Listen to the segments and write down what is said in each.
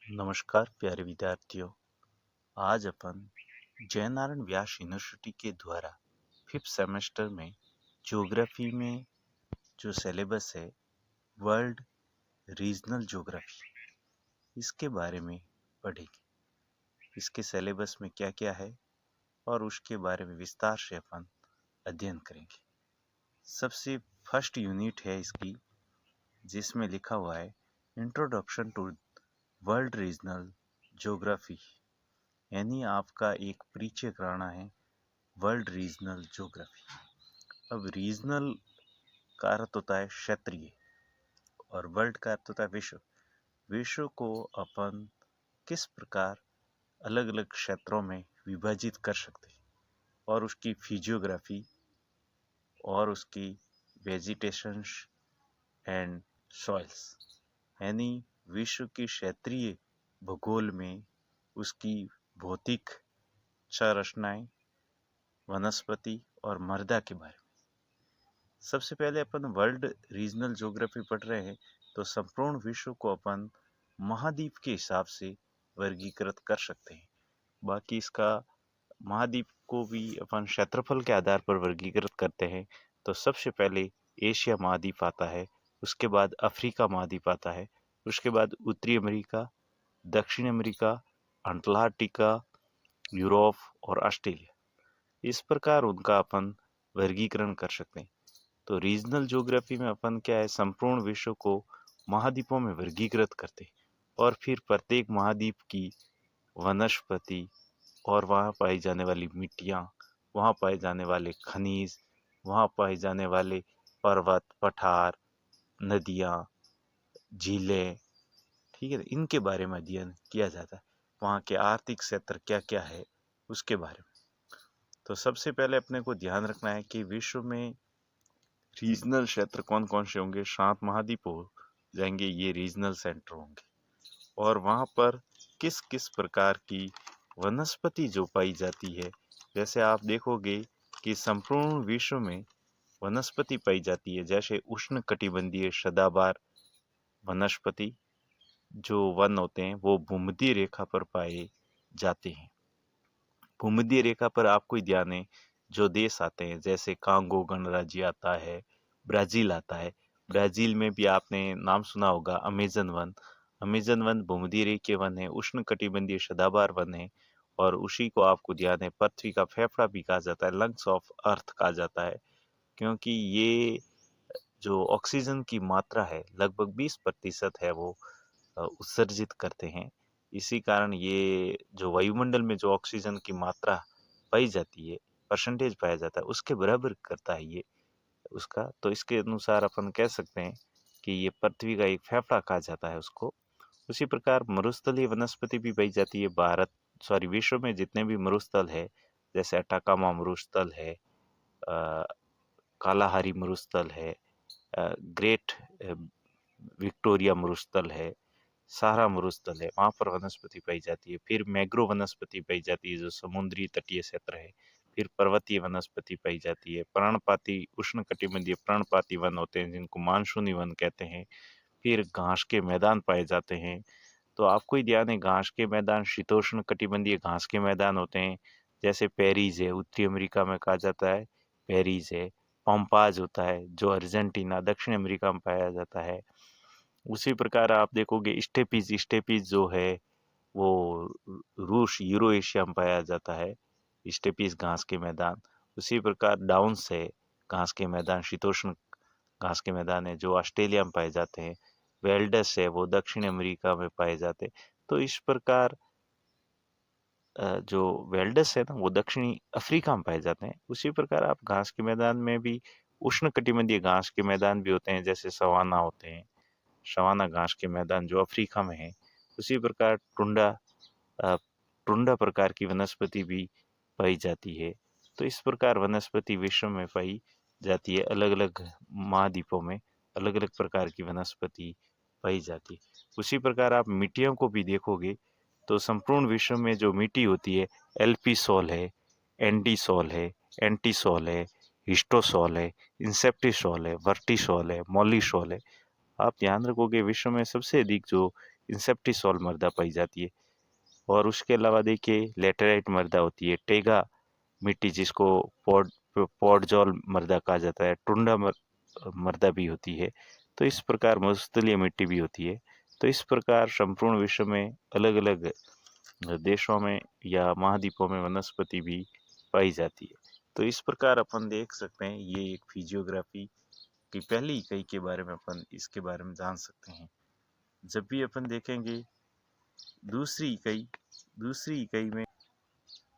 नमस्कार प्यारे विद्यार्थियों। आज अपन जयनारायण व्यास यूनिवर्सिटी के द्वारा 5th सेमेस्टर में ज्योग्राफी में जो सिलेबस है वर्ल्ड रीजनल ज्योग्राफी, इसके बारे में पढ़ेंगे। इसके सिलेबस में क्या क्या है और उसके बारे में विस्तार से अपन अध्ययन करेंगे। सबसे फर्स्ट यूनिट है इसकी, जिसमें लिखा हुआ है introduction to world regional geography, यानी आपका एक परिचय कराना है वर्ल्ड रीजनल ज्योग्राफी। अब रीजनल का अर्थ होता है क्षेत्रीय और वर्ल्ड का अर्थ होता है विश्व। विश्व को अपन किस प्रकार अलग अलग क्षेत्रों में विभाजित कर सकते हैं और उसकी फिजियोग्राफी और उसकी वेजिटेशंस एंड सॉइल्स, यानी विश्व की क्षेत्रीय भूगोल में उसकी भौतिक संरचनाएं, वनस्पति और मृदा के बारे में। सबसे पहले अपन वर्ल्ड रीजनल ज्योग्राफी पढ़ रहे हैं तो संपूर्ण विश्व को अपन महाद्वीप के हिसाब से वर्गीकृत कर सकते हैं। बाकी इसका महाद्वीप को भी अपन क्षेत्रफल के आधार पर वर्गीकृत करते हैं। तो सबसे पहले एशिया महाद्वीप आता है, उसके बाद अफ्रीका महाद्वीप आता है, उसके बाद उत्तरी अमेरिका, दक्षिण अमेरिका, अंटार्कटिका, यूरोप और ऑस्ट्रेलिया। इस प्रकार उनका अपन वर्गीकरण कर सकते हैं। तो रीजनल ज्योग्राफी में अपन क्या है, संपूर्ण विश्व को महाद्वीपों में वर्गीकृत करते हैं और फिर प्रत्येक महाद्वीप की वनस्पति और वहाँ पाई जाने वाली मिट्टियाँ, वहाँ पाए जाने वाले खनिज, वहाँ पाए जाने वाले पर्वत, पठार, नदियाँ, झीलें, ठीक है, इनके बारे में अध्ययन किया जाता है। वहाँ के आर्थिक क्षेत्र क्या क्या है उसके बारे में। तो सबसे पहले अपने को ध्यान रखना है कि विश्व में रीजनल क्षेत्र कौन कौन से होंगे। 7 महाद्वीप हो जाएंगे, ये रीजनल सेंटर होंगे और वहाँ पर किस किस प्रकार की वनस्पति जो पाई जाती है। जैसे आप देखोगे कि संपूर्ण विश्व में वनस्पति पाई जाती है, जैसे उष्ण कटिबंधीय सदाबहार वनस्पति जो वन होते हैं वो भूमध्य रेखा पर पाए जाते हैं। भूमध्य रेखा पर आपको ध्यान है जो देश आते हैं, जैसे कांगो गणराज्य आता है, ब्राजील आता है। ब्राजील में भी आपने नाम सुना होगा अमेजन वन। अमेजन वन भूमध्य रेखीय वन है, उष्ण कटिबंधीय सदाबहार वन है और उसी को आपको ध्यान है पृथ्वी का फेफड़ा भी कहा जाता है, लंग्स ऑफ अर्थ कहा जाता है, क्योंकि ये जो ऑक्सीजन की मात्रा है लगभग 20% है वो उत्सर्जित करते हैं। इसी कारण ये जो वायुमंडल में जो ऑक्सीजन की मात्रा पाई जाती है, परसेंटेज पाया जाता है, उसके बराबर करता है ये उसका। तो इसके अनुसार अपन कह सकते हैं कि ये पृथ्वी का एक फेफड़ा कहा जाता है उसको। उसी प्रकार मरुस्थलीय वनस्पति भी पाई जाती है। विश्व में जितने भी मरुस्थल है, जैसे अटाकामा मरुस्थल है, कालाहारी मरुस्थल है, ग्रेट विक्टोरिया मरुस्थल है, सहारा मरुस्थल है, वहाँ पर वनस्पति पाई जाती है। फिर मैग्रो वनस्पति पाई जाती है जो समुद्री तटीय क्षेत्र है। फिर पर्वतीय वनस्पति पाई जाती है। पर्णपाती उष्णकटिबंधीय पर्णपाती वन होते हैं जिनको मानसूनी वन कहते हैं। फिर घास के मैदान पाए जाते हैं। तो आपको ही ध्यान है घास के मैदान शीतोष्ण कटिबंधीय घास के मैदान होते हैं, जैसे पेरीज है, उत्तरी अमेरिका में कहा जाता है पेरीज है। पम्पाज होता है जो अर्जेंटीना दक्षिण अमेरिका में पाया जाता है। उसी प्रकार आप देखोगे स्टेपीज, स्टेपीज जो है वो रूस यूरो एशिया में पाया जाता है, स्टेपीज घास के मैदान। उसी प्रकार डाउन्स है, घास के मैदान, शीतोष्ण घास के मैदान है जो ऑस्ट्रेलिया में पाए जाते हैं। वेल्डस है वो दक्षिण अमेरिका में पाए जाते हैं। तो इस प्रकार जो वेल्डस है ना वो दक्षिणी अफ्रीका में पाए जाते हैं। उसी प्रकार आप घास के मैदान में भी उष्ण कटिबंधीय घास के मैदान भी होते हैं, जैसे सवाना होते हैं, सवाना घास के मैदान जो अफ्रीका में है। उसी प्रकार अ, टुंडा प्रकार की वनस्पति भी पाई जाती है। तो इस प्रकार वनस्पति विश्व में पाई जाती है, अलग अलग महाद्वीपों में अलग अलग प्रकार की वनस्पति पाई जाती है। उसी प्रकार आप मिट्टियों को भी देखोगे तो संपूर्ण विश्व में जो मिट्टी होती है, एल्पी सॉल है, एंडीसॉल है, एंटीसॉल है, हिस्टोसॉल है, इंसेप्टिसॉल है, वर्टिसॉल है, मॉलिसॉल है। आप ध्यान रखोगे विश्व में सबसे अधिक जो इंसेप्टिसोल मृदा पाई जाती है। और उसके अलावा देखिए लेटेराइट मृदा होती है, टेगा मिट्टी जिसको पॉडजोल मृदा कहा जाता है, टुंडा मृदा भी होती है। तो इस प्रकार मरुस्थलीय मिट्टी भी होती है। तो इस प्रकार संपूर्ण विश्व में अलग अलग देशों में या महाद्वीपों में वनस्पति भी पाई जाती है। तो इस प्रकार अपन देख सकते हैं, ये एक फिजियोग्राफी की पहली इकाई के बारे में अपन इसके बारे में जान सकते हैं। जब भी अपन देखेंगे दूसरी इकाई में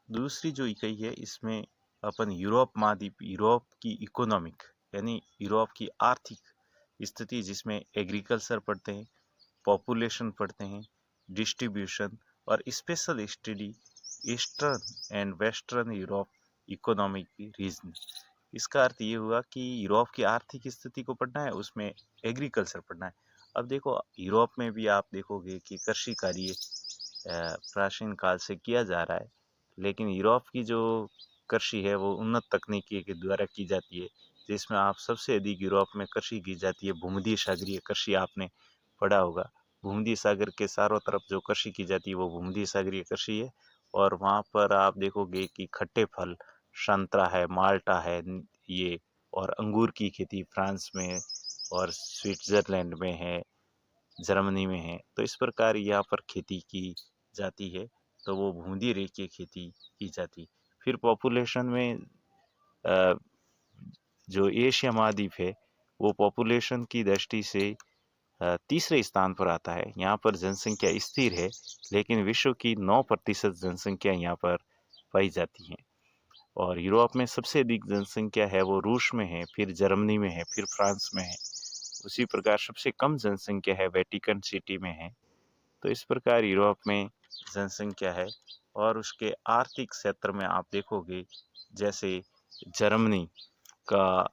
दूसरी जो इकाई है, इसमें अपन यूरोप महाद्वीप, यूरोप की इकोनॉमिक यानी यूरोप की आर्थिक स्थिति, जिसमें एग्रीकल्चर पढ़ते हैं, पॉपुलेशन पढ़ते हैं, डिस्ट्रीब्यूशन और special study eastern and western Europe economic region. इसका अर्थ ये हुआ कि यूरोप की आर्थिक स्थिति को पढ़ना है, उसमें एग्रीकल्चर पढ़ना है। अब देखो यूरोप में भी आप देखोगे कि कृषि कार्य प्राचीन काल से किया जा रहा है, लेकिन यूरोप की जो कृषि है वो उन्नत तकनीकी के द्वारा की जाती है, जिसमें आप सबसे अधिक यूरोप में कृषि की जाती है भूमध्य सागरीय कृषि। आपने पढ़ा होगा, भूमध्य सागर के चारों तरफ जो कृषि की जाती है वो भूमध्य सागरीय कृषि है। और वहाँ पर आप देखोगे कि खट्टे फल, संतरा है, माल्टा है, ये और अंगूर की खेती फ्रांस में और स्विट्जरलैंड में है, जर्मनी में है। तो इस प्रकार यहाँ पर खेती की जाती है, तो वो भूमध्य रेखीय खेती की जाती है। फिर पॉपुलेशन में जो एशिया महाद्वीप है वो पॉपुलेशन की दृष्टि से तीसरे स्थान पर आता है। यहाँ पर जनसंख्या स्थिर है, लेकिन विश्व की 9% जनसंख्या यहाँ पर पाई जाती है। और यूरोप में सबसे अधिक जनसंख्या है वो रूस में है, फिर जर्मनी में है, फिर फ्रांस में है। उसी प्रकार सबसे कम जनसंख्या है वेटिकन सिटी में है। तो इस प्रकार यूरोप में जनसंख्या है। और उसके आर्थिक क्षेत्र में आप देखोगे, जैसे जर्मनी का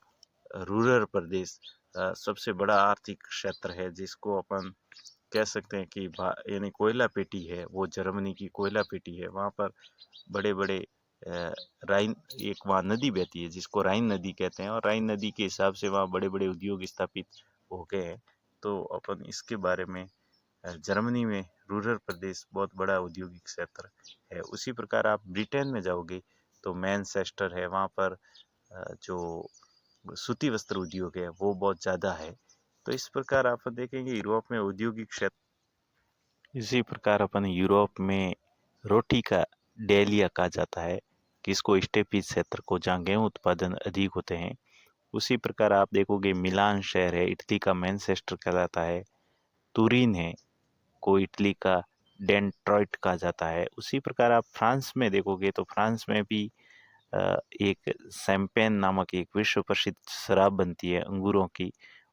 रूरल प्रदेश सबसे बड़ा आर्थिक क्षेत्र है, जिसको अपन कह सकते हैं कि यानी कोयला पेटी है, वो जर्मनी की कोयला पेटी है। वहाँ पर बड़े बड़े राइन, एक वहाँ नदी बहती है जिसको राइन नदी कहते हैं, और राइन नदी के हिसाब से वहाँ बड़े बड़े उद्योग स्थापित हो गए हैं। तो अपन इसके बारे में, जर्मनी में रूरल प्रदेश बहुत बड़ा औद्योगिक क्षेत्र है। उसी प्रकार आप ब्रिटेन में जाओगे तो मैनचेस्टर है, वहाँ पर जो सूती वस्त्र उद्योग है वो बहुत ज़्यादा है। तो इस प्रकार आप देखेंगे यूरोप में औद्योगिक क्षेत्र। इसी प्रकार अपन यूरोप में रोटी का डेलिया कहा जाता है, किसको स्टेपी क्षेत्र को, जहाँ गेहूँ उत्पादन अधिक होते हैं। उसी प्रकार आप देखोगे मिलान शहर है, इटली का मैनचेस्टर कहलाता है। तुरीन है, को इटली का डेट्रॉइट कहा जाता है। उसी प्रकार आप फ्रांस में देखोगे तो फ्रांस में भी एक शैंपेन नामक एक विश्व प्रसिद्ध शराब बनती है अंगूरों की।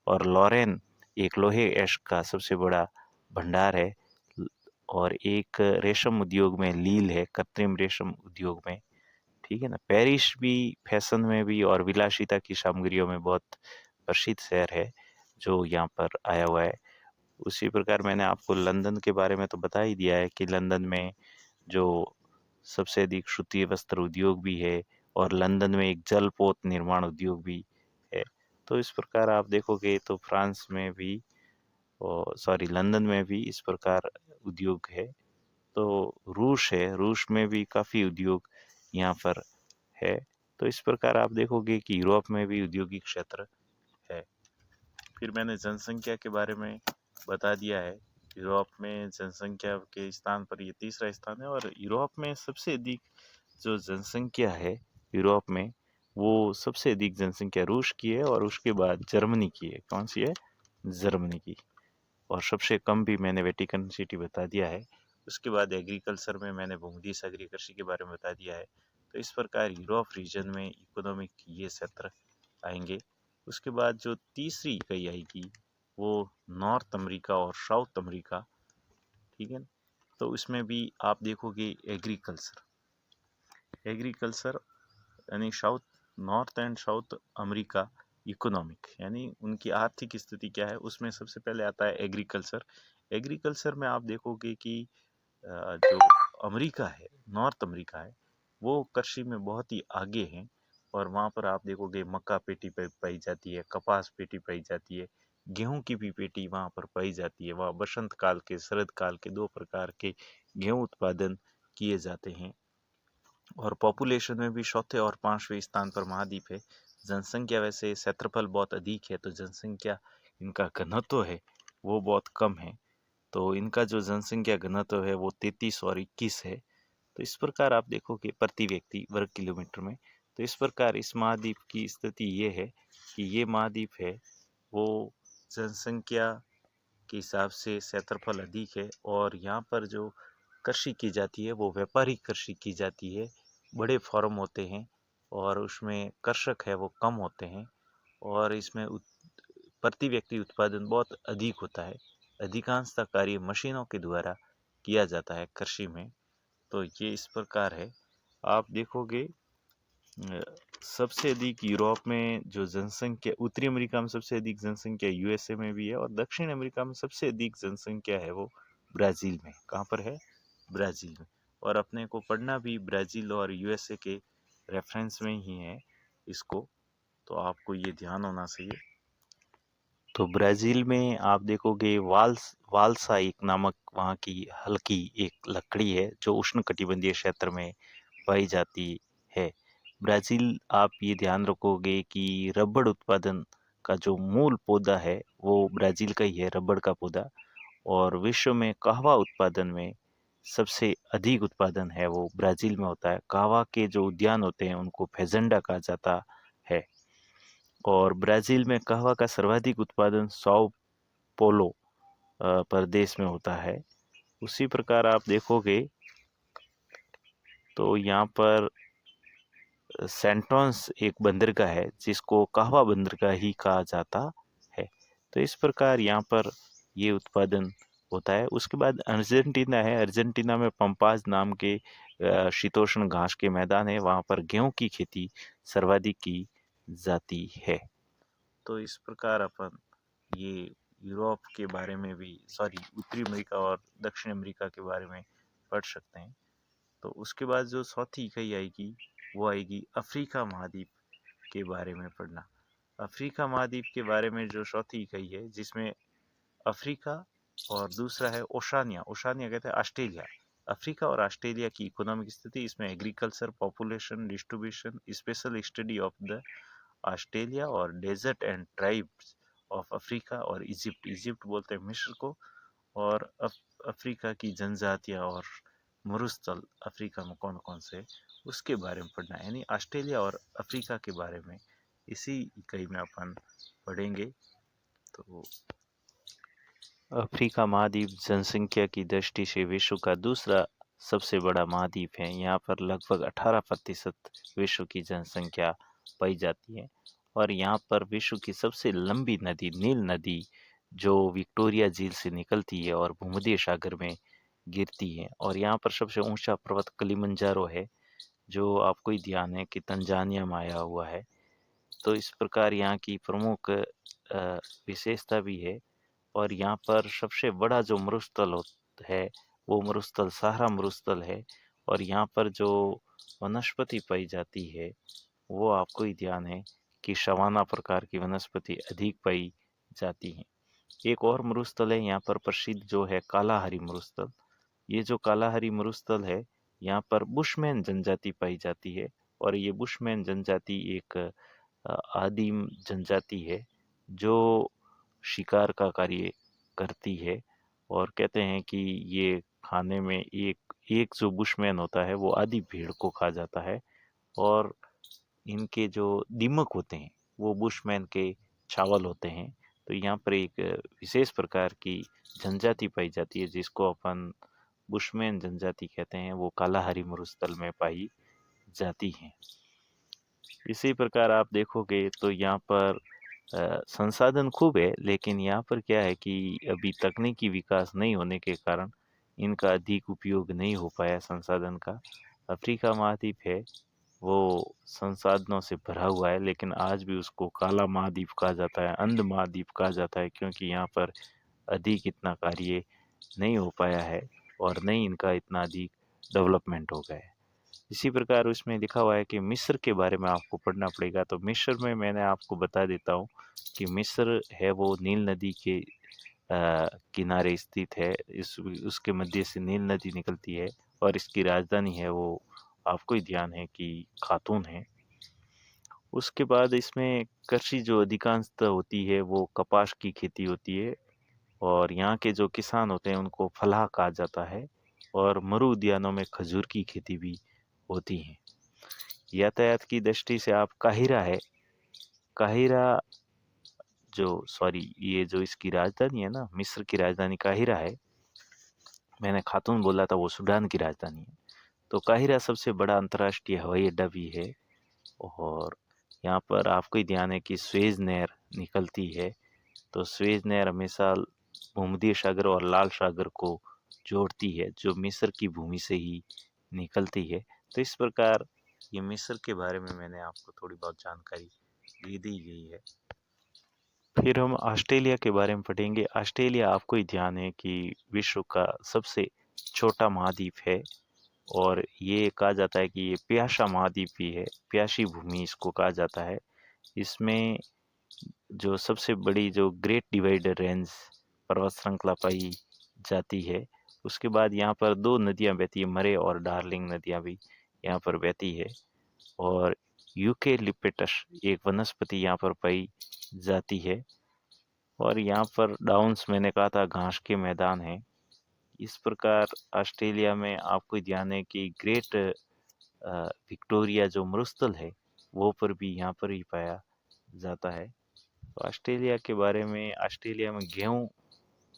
और लॉरेन एक लोहे ऐश का सबसे बड़ा भंडार है। और एक रेशम उद्योग में लील है, कृत्रिम रेशम उद्योग में, ठीक है ना। पेरिस भी फैशन में भी और विलासिता की सामग्रियों में बहुत प्रसिद्ध शहर है, जो यहाँ पर आया हुआ है। उसी प्रकार मैंने आपको लंदन के बारे में तो बता ही दिया है कि लंदन में जो सबसे अधिक सूती वस्त्र उद्योग भी है, और लंदन में एक जलपोत निर्माण उद्योग भी है। तो इस प्रकार आप देखोगे तो फ्रांस में भी, सॉरी लंदन में भी इस प्रकार उद्योग है। तो रूस है, रूस में भी काफ़ी उद्योग यहाँ पर है। तो इस प्रकार आप देखोगे कि यूरोप में भी औद्योगिक क्षेत्र है। फिर मैंने जनसंख्या के बारे में बता दिया है। यूरोप में जनसंख्या के स्थान पर ये तीसरा स्थान है। और यूरोप में सबसे अधिक जो जनसंख्या है यूरोप में, वो सबसे अधिक जनसंख्या रूस की है, और उसके बाद जर्मनी की है। कौन सी है? जर्मनी की। और सबसे कम भी मैंने वेटिकन सिटी बता दिया है। उसके बाद एग्रीकल्चर में मैंने भूमध्य सागरीय कृषि के बारे में बता दिया है। तो इस प्रकार यूरोप रीजन में इकोनॉमिक ये क्षेत्र आएंगे। उसके बाद जो तीसरी इकाई आएगी वो नॉर्थ अमेरिका और साउथ अमेरिका, ठीक है। तो इसमें भी आप देखोगे एग्रीकल्चर यानी south, north and south America economic, यानी उनकी आर्थिक स्थिति क्या है, उसमें सबसे पहले आता है एग्रीकल्चर। एग्रीकल्चर में आप देखोगे कि जो अमेरिका है, नॉर्थ अमेरिका है, वो कृषि में बहुत ही आगे हैं। और वहाँ पर आप देखोगे मक्का पेटी पाई जाती है, कपास पेटी पाई जाती है, गेहूं की भी पेटी वहाँ पर पाई जाती है। वहाँ बसंत काल के, शरद काल के 2 प्रकार के गेहूं उत्पादन किए जाते हैं। और पॉपुलेशन में भी चौथे और 5वें स्थान पर महाद्वीप है। जनसंख्या वैसे क्षेत्रफल बहुत अधिक है, तो जनसंख्या इनका घनत्व है वो बहुत कम है। तो इनका जो जनसंख्या घनत्व है वो 33 और 21 है। तो इस प्रकार आप देखोगे प्रति व्यक्ति वर्ग किलोमीटर में। तो इस प्रकार इस महाद्वीप की स्थिति ये है कि ये महाद्वीप है वो जनसंख्या के हिसाब से क्षेत्रफल अधिक है, और यहाँ पर जो कृषि की जाती है वो व्यापारिक कृषि की जाती है। बड़े फार्म होते हैं और उसमें कृषक है वो कम होते हैं, और इसमें प्रति व्यक्ति उत्पादन बहुत अधिक होता है। अधिकांशतः कार्य मशीनों के द्वारा किया जाता है कृषि में। तो ये इस प्रकार है। आप देखोगे सबसे अधिक यूरोप में जो जनसंख्या, उत्तरी अमेरिका में सबसे अधिक जनसंख्या यूएसए में भी है, और दक्षिण अमेरिका में सबसे अधिक जनसंख्या है वो ब्राज़ील में। कहाँ पर है? ब्राज़ील में। और अपने को पढ़ना भी ब्राज़ील और यूएसए के रेफरेंस में ही है इसको, तो आपको ये ध्यान होना चाहिए। तो ब्राज़ील में आप देखोगे वाल्सा एक नामक वहाँ की हल्की एक लकड़ी है जो उष्णकटिबंधीय क्षेत्र में पाई जाती है। ब्राज़ील, आप ये ध्यान रखोगे कि रबड़ उत्पादन का जो मूल पौधा है वो ब्राज़ील का ही है, रबड़ का पौधा। और विश्व में कहवा उत्पादन में सबसे अधिक उत्पादन है वो ब्राज़ील में होता है। कहवा के जो उद्यान होते हैं उनको फेजेंडा कहा जाता है। और ब्राज़ील में कहवा का सर्वाधिक उत्पादन साओ पोलो प्रदेश में होता है। उसी प्रकार आप देखोगे तो यहाँ पर सेंटोन्स एक बंदरगाह है जिसको कहवा बंदरगाह ही कहा जाता है। तो इस प्रकार यहाँ पर ये उत्पादन होता है। उसके बाद अर्जेंटीना है। अर्जेंटीना में पंपाज नाम के शीतोष्ण घास के मैदान है, वहाँ पर गेहूं की खेती सर्वाधिक की जाती है। तो इस प्रकार अपन ये यूरोप के बारे में भी, उत्तरी अमेरिका और दक्षिण अमेरिका के बारे में पढ़ सकते हैं। तो उसके बाद जो चौथी इकाई आएगी वो आएगी अफ्रीका महाद्वीप के बारे में पढ़ना। अफ्रीका महाद्वीप के बारे में जो चौथी इकाई है जिसमें अफ्रीका और दूसरा है ओशानिया। ओशानिया कहते हैं ऑस्ट्रेलिया। अफ्रीका और ऑस्ट्रेलिया की इकोनॉमिक स्थिति, इसमें agriculture, population distribution, special study of the Australia और desert and tribes of Africa और इजिप्ट। इजिप्ट बोलते हैं मिस्र को। और अफ्रीका की जनजातियां और मरुस्थल अफ्रीका में कौन कौन से, उसके बारे में पढ़ना है। यानी ऑस्ट्रेलिया और अफ्रीका के बारे में इसी इकाई में अपन पढ़ेंगे। तो अफ्रीका महाद्वीप जनसंख्या की दृष्टि से विश्व का दूसरा सबसे बड़ा महाद्वीप है। यहाँ पर लगभग 18% विश्व की जनसंख्या पाई जाती है। और यहाँ पर विश्व की सबसे लंबी नदी नील नदी जो विक्टोरिया झील से निकलती है और भूमध्य सागर में गिरती है। और यहाँ पर सबसे ऊंचा पर्वत किलिमंजारो है जो आपको ही ध्यान है कि तंजानिया में आया हुआ है। तो इस प्रकार यहाँ की प्रमुख विशेषता भी है। और यहाँ पर सबसे बड़ा जो मरुस्थल है वो मरुस्थल सहारा मरुस्थल है। और यहाँ पर जो वनस्पति पाई जाती है वो आपको ही ध्यान है कि सवाना प्रकार की वनस्पति अधिक पाई जाती है। एक और मरुस्थल है यहाँ पर प्रसिद्ध जो है कालाहारी मरुस्थल। ये जो कालाहारी मरुस्थल है यहाँ पर बुशमैन जनजाति पाई जाती है। और ये बुशमैन जनजाति एक आदिम जनजाति है जो शिकार का कार्य करती है। और कहते हैं कि ये खाने में एक एक जो बुशमैन होता है वो आधी भेड़ को खा जाता है। और इनके जो दीमक होते हैं वो बुशमैन के चावल होते हैं। तो यहाँ पर एक विशेष प्रकार की जनजाति पाई जाती है जिसको अपन बुशमैन जनजाति कहते हैं, वो कालाहारी मरुस्थल में पाई जाती है। इसी प्रकार आप देखोगे तो यहाँ पर संसाधन खूब है, लेकिन यहाँ पर क्या है कि अभी तकनीकी विकास नहीं होने के कारण इनका अधिक उपयोग नहीं हो पाया संसाधन का। अफ्रीका महाद्वीप है वो संसाधनों से भरा हुआ है, लेकिन आज भी उसको काला महाद्वीप कहा जाता है, अंध महाद्वीप कहा जाता है, क्योंकि यहाँ पर अधिक इतना कार्य नहीं हो पाया है और नहीं इनका इतना अधिक डेवलपमेंट हो गया है। इसी प्रकार उसमें लिखा हुआ है कि मिस्र के बारे में आपको पढ़ना पड़ेगा। तो मिस्र में मैंने आपको बता देता हूँ कि मिस्र है वो नील नदी के किनारे स्थित है। इस उसके मध्य से नील नदी निकलती है और इसकी राजधानी है वो, आपको ही ध्यान है कि खातून है। उसके बाद इसमें कृषि जो अधिकांशतः होती है वो कपास की खेती होती है और यहाँ के जो किसान होते हैं उनको फलाह कहा जाता है और मरु उद्यानों में खजूर की खेती भी होती है। यातायात की दृष्टि से आप काहिरा है, काहिरा ये जो इसकी राजधानी है ना, मिस्र की राजधानी काहिरा है। मैंने खातून बोला था, वो सूडान की राजधानी है। तो काहिरा सबसे बड़ा अंतर्राष्ट्रीय हवाई अड्डा भी है और यहाँ पर आपको ही ध्यान है कि स्वेज नहर निकलती है। तो स्वेज नहर हमेशा भूमध्य सागर और लाल सागर को जोड़ती है, जो मिस्र की भूमि से ही निकलती है। तो इस प्रकार ये मिस्र के बारे में मैंने आपको थोड़ी बहुत जानकारी दे दी गई है। फिर हम ऑस्ट्रेलिया के बारे में पढ़ेंगे। ऑस्ट्रेलिया आपको ही ध्यान है कि विश्व का सबसे छोटा महाद्वीप है और ये कहा जाता है कि ये प्यासा महाद्वीप भी है, प्यासी भूमि इसको कहा जाता है। इसमें जो सबसे बड़ी जो ग्रेट डिवाइडर रेंज पर्वत श्रृंखला पाई जाती है। उसके बाद यहाँ पर दो नदियाँ बहती है, मरे और डार्लिंग नदियाँ भी यहाँ पर बहती है और यूकेलिप्टस एक वनस्पति यहाँ पर पाई जाती है और यहाँ पर डाउन्स मैंने कहा था घास के मैदान हैं। इस प्रकार ऑस्ट्रेलिया में आपको ध्यान है कि ग्रेट विक्टोरिया जो मरुस्थल है वो पर भी यहाँ पर ही पाया जाता है। तो ऑस्ट्रेलिया के बारे में, ऑस्ट्रेलिया में गेहूँ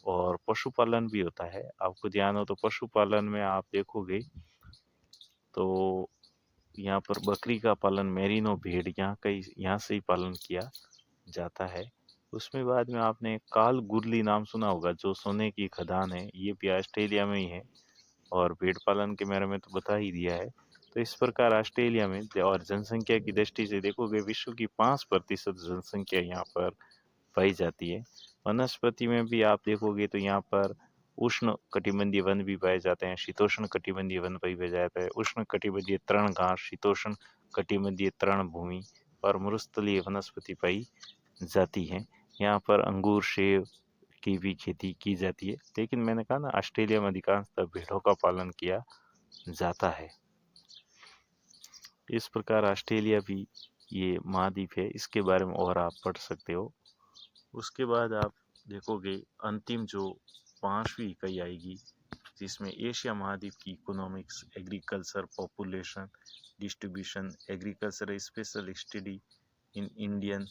और पशुपालन भी होता है। आपको ध्यान हो तो पशुपालन में आप देखोगे तो यहाँ पर बकरी का पालन, मेरिनो भेड़ यहाँ से ही पालन किया जाता है। उसमें बाद में आपने काल गुरली नाम सुना होगा, जो सोने की खदान है, ये भी ऑस्ट्रेलिया में ही है और भेड़ पालन के बारे में तो बता ही दिया है। तो इस प्रकार ऑस्ट्रेलिया में और जनसंख्या की दृष्टि से देखोगे विश्व की 5% जनसंख्या यहाँ पर पाई जाती है। वनस्पति में भी आप देखोगे तो यहाँ पर उष्ण कटिबंधीय वन भी पाए जाते हैं, शीतोष्ण कटिबंधीय वन पाए जाता है। उष्ण कटिबंधीय तृणघास, शीतोष्ण कटिबंधीय तृणभूमि और मरुस्थलीय वनस्पति पाई जाती है। यहाँ पर अंगूर, सेब की भी खेती की जाती है। लेकिन मैंने कहा ना, ऑस्ट्रेलिया में अधिकांशतः भेड़ों का पालन किया जाता है। इस प्रकार ऑस्ट्रेलिया भी ये महाद्वीप है, इसके बारे में और आप पढ़ सकते हो। उसके बाद आप देखोगे अंतिम जो 5वीं इकाई आएगी, जिसमें एशिया महाद्वीप की economics, agriculture, population distribution, agriculture special study in Indian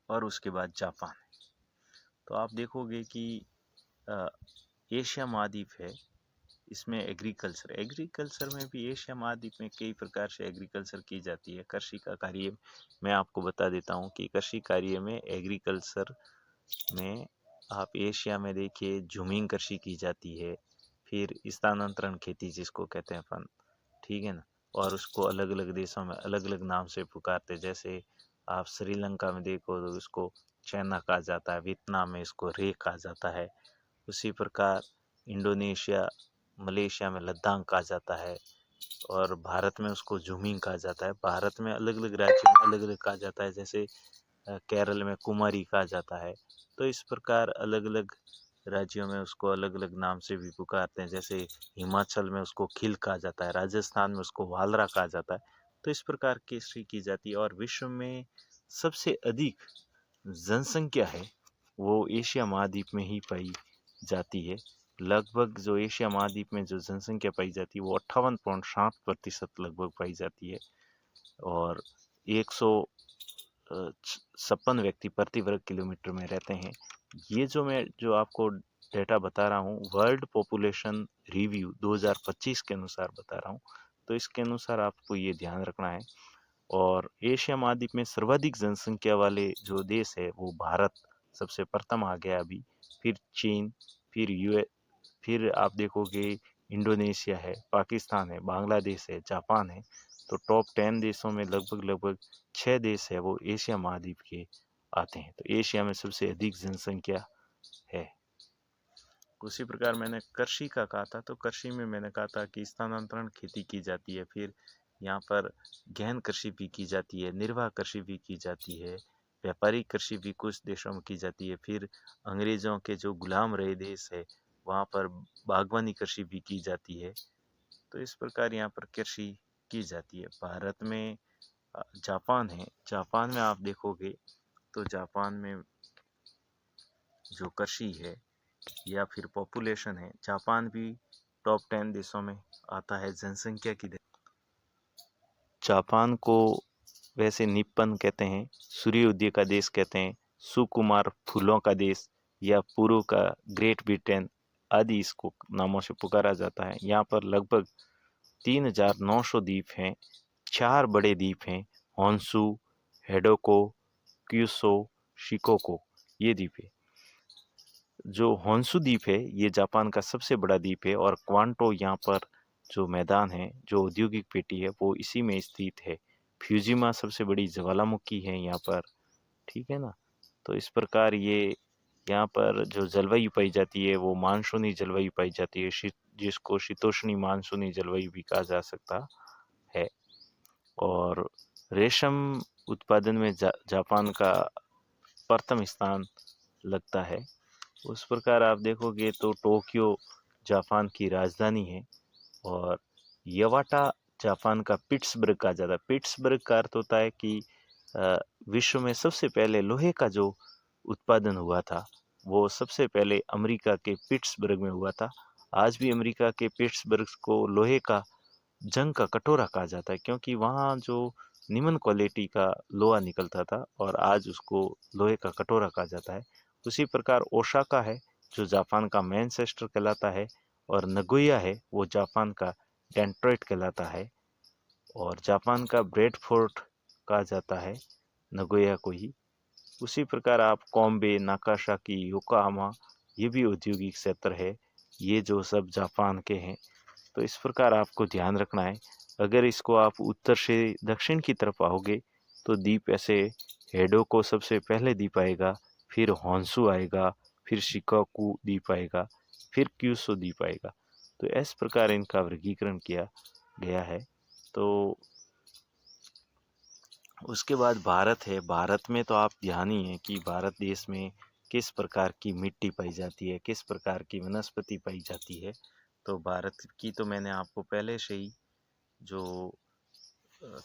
और उसके बाद जापान। तो आप देखोगे कि एशिया महाद्वीप है, इसमें एग्रीकल्चर में भी एशिया महाद्वीप में कई प्रकार से एग्रीकल्चर की जाती है। कृषि का कार्य मैं आपको बता देता हूँ कि कृषि कार्य में एग्रीकल्चर में आप एशिया में देखिए झूमिंग कृषि की जाती है, फिर स्थानांतरण खेती जिसको कहते हैं अपन, ठीक है ना। और उसको अलग अलग देशों में अलग अलग नाम से पुकारते हैं। जैसे आप श्रीलंका में देखो तो उसको चैना कहा जाता है, वियतनाम में इसको रे कहा जाता है। उसी प्रकार इंडोनेशिया, मलेशिया में लद्दाख कहा जाता है और भारत में उसको झूमिंग कहा जाता है। भारत में अलग अलग राज्यों में अलग अलग कहा जाता है, जैसे केरल में कुमारी कहा जाता है। तो इस प्रकार अलग अलग राज्यों में उसको अलग अलग नाम से भी पुकारते हैं। जैसे हिमाचल में उसको खिल कहा जाता है, राजस्थान में उसको वालरा कहा जाता है। तो इस प्रकार की कृषि की जाती है और विश्व में सबसे अधिक जनसंख्या है वो एशिया महाद्वीप में ही पाई जाती है। लगभग जो एशिया महाद्वीप में जो जनसंख्या पाई जाती है वो 58.7% लगभग पाई जाती है और 156 व्यक्ति प्रति वर्ग किलोमीटर में रहते हैं। ये जो आपको डेटा बता रहा हूँ, वर्ल्ड पॉपुलेशन रिव्यू 2025 के अनुसार बता रहा हूँ। तो इसके अनुसार आपको ये ध्यान रखना है। और एशिया महाद्वीप में सर्वाधिक जनसंख्या वाले जो देश है वो भारत सबसे प्रथम आ गया अभी, फिर चीन, फिर फिर आप देखोगे इंडोनेशिया है, पाकिस्तान है, बांग्लादेश है, जापान है। तो टॉप 10 देशों में लगभग लगभग 6 देश है वो एशिया महाद्वीप के आते हैं। तो एशिया में सबसे अधिक जनसंख्या है। उसी प्रकार मैंने कृषि का कहा था, तो कृषि में मैंने कहा था कि स्थानांतरण खेती की जाती है, फिर यहाँ पर गहन कृषि भी की जाती है, निर्वाह कृषि भी की जाती है, व्यापारिक कृषि भी कुछ देशों में की जाती है, फिर अंग्रेजों के जो गुलाम रहे देश है वहाँ पर बागवानी कृषि भी की जाती है। तो इस प्रकार यहाँ पर कृषि की जाती है। भारत में जापान है, जापान में आप देखोगे तो जापान में जो कृषि है या फिर पॉपुलेशन है, जापान भी टॉप 10 देशों में आता है जनसंख्या की। जापान को वैसे निप्पन कहते हैं, सूर्योदय का देश कहते हैं, सुकुमार फूलों का देश या पूर्व का ग्रेट ब्रिटेन आदि इसको नामों से पुकारा जाता है। यहाँ पर लगभग 3,900 द्वीप हैं, 4 बड़े द्वीप हैं, होन्शु, हेडोको, क्यूशो, शिकोको, ये द्वीप है। जो होन्शु द्वीप है ये जापान का सबसे बड़ा द्वीप है और क्वांटो यहाँ पर जो मैदान है, जो औद्योगिक पेटी है, वो इसी में स्थित है। फ्यूजिमा सबसे बड़ी ज्वालामुखी है यहाँ पर, ठीक है ना। तो इस प्रकार ये यहाँ पर जो जलवायु पाई जाती है वो मानसूनी जलवायु पाई जाती है, जिसको शीतोष्णी मानसूनी जलवायु भी कहा जा सकता है। और रेशम उत्पादन में जापान का प्रथम स्थान लगता है। उस प्रकार आप देखोगे तो टोक्यो जापान की राजधानी है और यवाटा जापान का पिट्सबर्ग कहा जाता है। पिट्सबर्ग का अर्थ होता है कि विश्व में सबसे पहले लोहे का जो उत्पादन हुआ था वो सबसे पहले अमेरिका के पिट्सबर्ग में हुआ था। आज भी अमेरिका के पिट्सबर्ग को लोहे का जंग का कटोरा कहा जाता है, क्योंकि वहाँ जो निम्न क्वालिटी का लोहा निकलता था और आज उसको लोहे का कटोरा कहा जाता है। उसी प्रकार ओसाका है जो जापान का मैनचेस्टर कहलाता है और नगोया है वो जापान का डेट्रॉइट कहलाता है और जापान का ब्रेडफोर्ट कहा जाता है नगोया को ही। उसी प्रकार आप कॉम्बे, नाकासाकी, योकोहामा, ये भी औद्योगिक क्षेत्र है, ये जो सब जापान के हैं। तो इस प्रकार आपको ध्यान रखना है। अगर इसको आप उत्तर से दक्षिण की तरफ आओगे तो द्वीप ऐसे हेडोको सबसे पहले द्वीप आएगा, फिर होन्शु आएगा, फिर शिकोकू द्वीप आएगा, फिर क्यूशो द्वीप आएगा। तो इस प्रकार इनका वर्गीकरण किया गया है। तो उसके बाद भारत है। भारत में तो आप ध्यान ही है कि भारत देश में किस प्रकार की मिट्टी पाई जाती है, किस प्रकार की वनस्पति पाई जाती है। तो भारत की तो मैंने आपको पहले से ही जो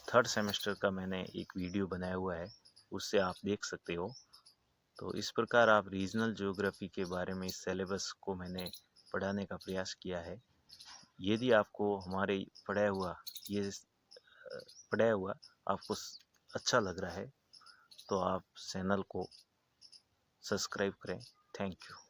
थर्ड सेमेस्टर का मैंने एक वीडियो बनाया हुआ है उससे आप देख सकते हो। तो इस प्रकार आप रीजनल ज्योग्राफी के बारे में इस सिलेबस को मैंने पढ़ाने का प्रयास किया है। यदि आपको हमारे पढ़ाया हुआ आपको अच्छा लग रहा है तो आप चैनल को सब्सक्राइब करें। Thank you.